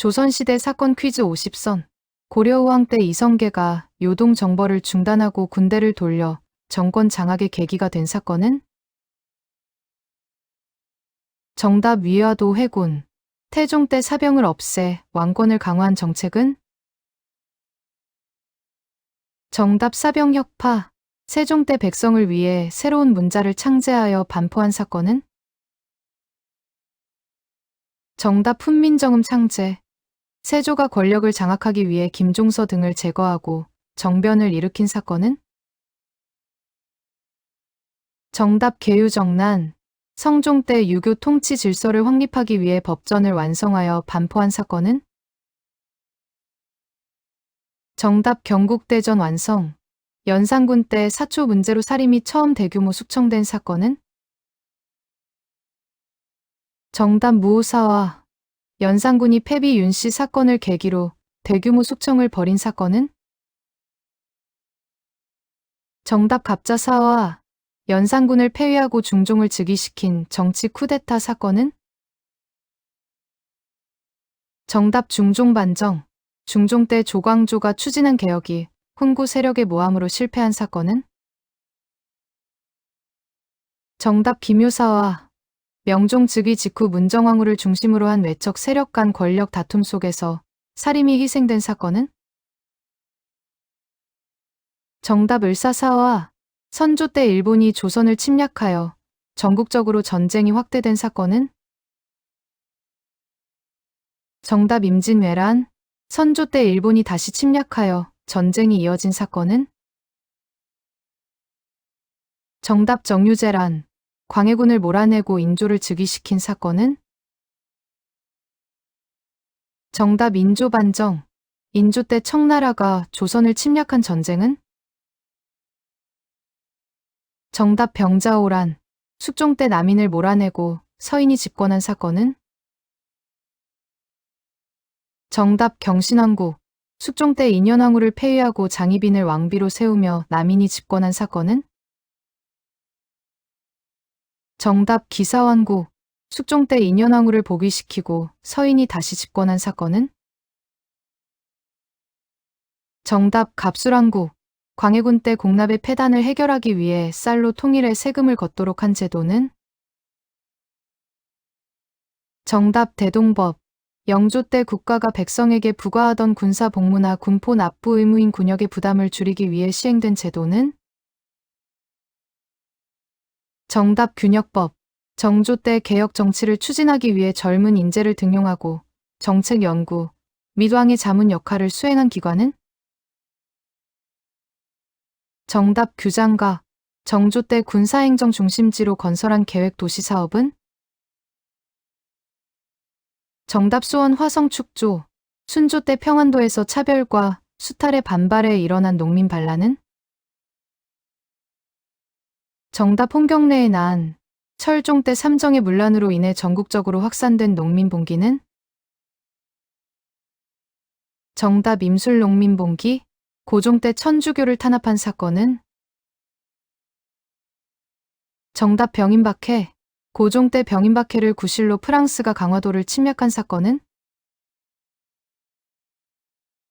조선시대 사건 퀴즈 50선. 고려의왕 때 이성계가 요동 정벌을 중단하고 군대를 돌려 정권 장악의 계기가 된 사건은? 정답 위화도 회군. 태종 때 사병을 없애 왕권을 강화한 정책은? 정답 사병혁파. 세종 때 백성을 위해 새로운 문자를 창제하여 반포한 사건은? 정답 훈민정음 창제. 세조가 권력을 장악하기 위해 김종서 등을 제거하고 정변을 일으킨 사건은? 정답 계유정난. 성종 때 유교 통치 질서를 확립하기 위해 법전을 완성하여 반포한 사건은? 정답 경국대전 완성. 연산군 때 사초 문제로 살인이 처음 대규모 숙청된 사건은? 정답 무오사화. 연산군이 패비 윤씨 사건을 계기로 대규모 숙청을 벌인 사건은? 정답 갑자사화. 연산군을 폐위하고 중종을 즉위시킨 정치 쿠데타 사건은? 정답 중종반정. 중종 때 조광조가 추진한 개혁이 훈구 세력의 모함으로 실패한 사건은? 정답 기묘사화. 명종 즉위 직후 문정왕후를 중심으로 한 외척 세력 간 권력 다툼 속에서 사림이 희생된 사건은? 정답 을사사화. 선조 때 일본이 조선을 침략하여 전국적으로 전쟁이 확대된 사건은? 정답 임진왜란. 선조 때 일본이 다시 침략하여 전쟁이 이어진 사건은? 정답 정유재란. 광해군을 몰아내고 인조를 즉위시킨 사건은? 정답 인조반정. 인조 때 청나라가 조선을 침략한 전쟁은? 정답 병자호란. 숙종 때 남인을 몰아내고 서인이 집권한 사건은? 정답 경신왕국. 숙종 때 인현왕후를 폐위하고 장희빈을 왕비로 세우며 남인이 집권한 사건은? 정답 기사왕국. 숙종 때 인현왕후를 복위시키고 서인이 다시 집권한 사건은? 정답 갑술왕국. 광해군 때 공납의 폐단을 해결하기 위해 쌀로 통일해 세금을 걷도록 한 제도는? 정답 대동법. 영조 때 국가가 백성에게 부과하던 군사 복무나 군포 납부 의무인 군역의 부담을 줄이기 위해 시행된 제도는? 정답 균역법. 정조 때 개혁 정치를 추진하기 위해 젊은 인재를 등용하고 정책 연구 및 왕의 자문 역할을 수행한 기관은? 정답 규장과. 정조 때 군사행정 중심지로 건설한 계획 도시 사업은? 정답 수원 화성 축조. 순조 때 평안도에서 차별과 수탈의 반발에 일어난 농민 반란은? 정답 홍경래의 난. 철종 때 삼정의 문란으로 인해 전국적으로 확산된 농민 봉기는? 정답 임술 농민 봉기. 고종 때 천주교를 탄압한 사건은? 정답 병인박해. 고종 때 병인박해를 구실로 프랑스가 강화도를 침략한 사건은?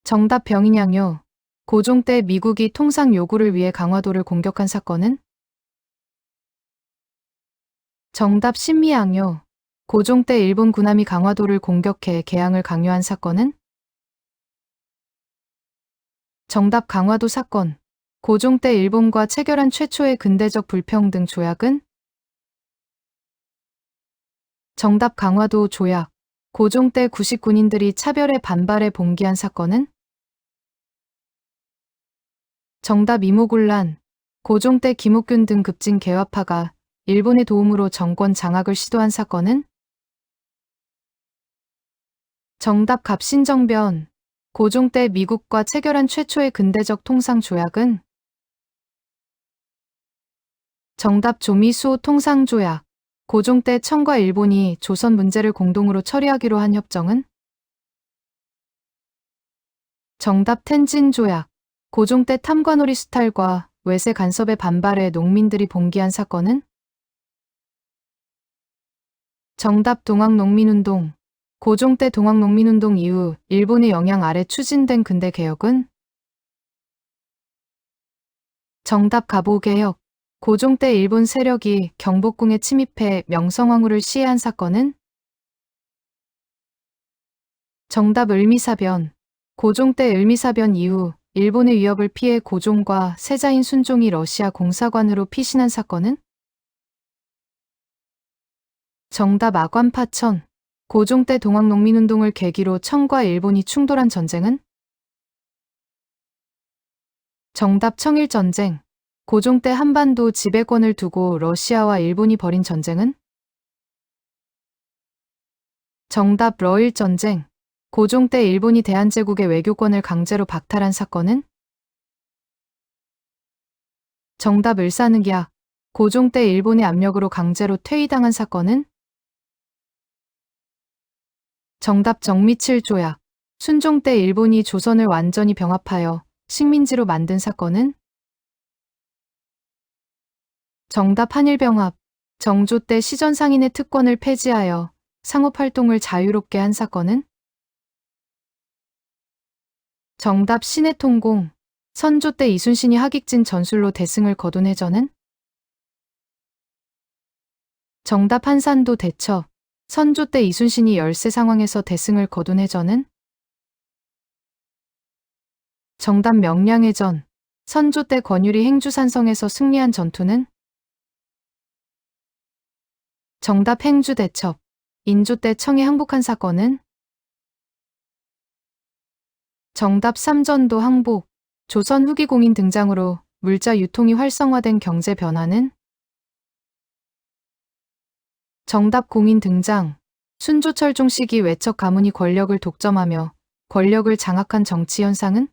정답 병인양요. 고종 때 미국이 통상 요구를 위해 강화도를 공격한 사건은? 정답 신미양요. 고종 때 일본 군함이 강화도를 공격해 개항을 강요한 사건은? 정답 강화도 사건. 고종 때 일본과 체결한 최초의 근대적 불평등 조약은? 정답 강화도 조약. 고종 때 구식 군인들이 차별에 반발해 봉기한 사건은? 정답 이모군란. 고종 때 김옥균 등 급진 개화파가 일본의 도움으로 정권 장악을 시도한 사건은? 정답 갑신정변. 고종 때 미국과 체결한 최초의 근대적 통상 조약은? 정답 조미수호 통상조약. 고종 때 청과 일본이 조선 문제를 공동으로 처리하기로 한 협정은? 정답 텐진조약. 고종 때 탐관오리 수탈과 외세 간섭에 반발해 농민들이 봉기한 사건은? 정답 동학농민운동. 고종 때 동학농민운동 이후 일본의 영향 아래 추진된 근대개혁은? 정답 갑오개혁. 고종 때 일본 세력이 경복궁에 침입해 명성황후를 시해한 사건은? 정답 을미사변. 고종 때 을미사변 이후 일본의 위협을 피해 고종과 세자인 순종이 러시아 공사관으로 피신한 사건은? 정답 아관파천. 고종 때 동학농민운동을 계기로 청과 일본이 충돌한 전쟁은? 정답 청일전쟁. 고종 때 한반도 지배권을 두고 러시아와 일본이 벌인 전쟁은? 정답 러일전쟁. 고종 때 일본이 대한제국의 외교권을 강제로 박탈한 사건은? 정답 을사늑약. 고종 때 일본의 압력으로 강제로 퇴위당한 사건은? 정답 정미칠조약. 순종 때 일본이 조선을 완전히 병합하여 식민지로 만든 사건은? 정답 한일병합. 정조 때 시전상인의 특권을 폐지하여 상업활동을 자유롭게 한 사건은? 정답 신해통공. 선조 때 이순신이 하객진 전술로 대승을 거둔 해전은? 정답 한산도 대첩. 선조 때 이순신이 열세 상황에서 대승을 거둔 해전은? 정답 명량해전. 선조 때 권율이 행주산성에서 승리한 전투는? 정답 행주대첩. 인조 때 청에 항복한 사건은? 정답 삼전도 항복. 조선 후기 공인 등장으로 물자 유통이 활성화된 경제 변화는? 정답 공인 등장. 순조 철종 시기 외척 가문이 권력을 독점하며 권력을 장악한 정치 현상은?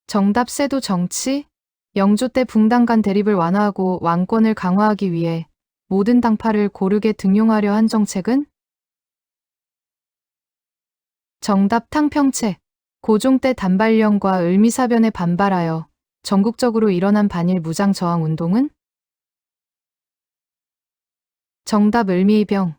정답 세도 정치. 영조 때 붕당 간 대립을 완화하고 왕권을 강화하기 위해 모든 당파를 고르게 등용하려 한 정책은? 정답 탕평책. 고종 때 단발령과 을미사변에 반발하여 전국적으로 일어난 반일 무장 저항 운동은? 정답 을미이병.